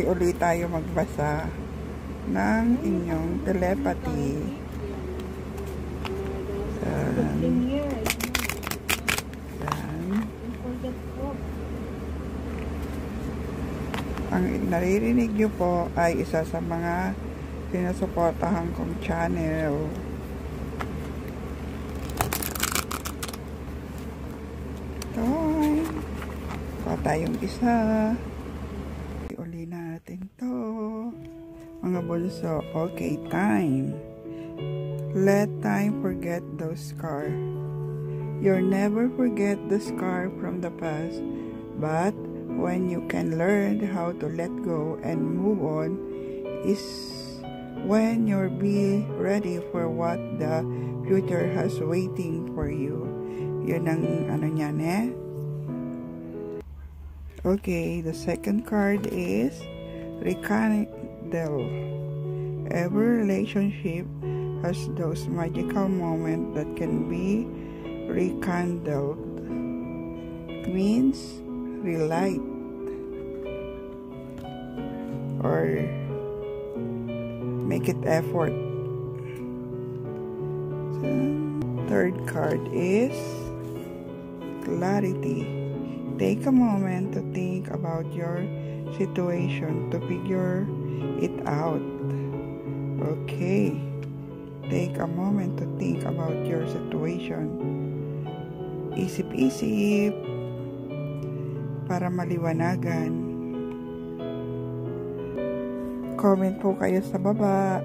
Uli tayo magbasa ng inyong telepathy. Ang naririnig nyo po ay isa sa mga sinusuportahan kong channel. Toy! Pa tayong isa. Uli natin to. Mga bunso, okay, time. Let time forget those scars. You'll never forget the scar from the past, but when you can learn how to let go and move on is when you'll be ready for what the future has waiting for you. Yun ang ano niyan eh. Okay, the second card is rekindle. Every relationship has those magical moments that can be rekindled. Means relight or make it effort. So, third card is clarity. Take a moment to think about your situation to figure it out. Okay. Take a moment to think about your situation. Isip-isip para maliwanagan. Comment po kayo sa baba.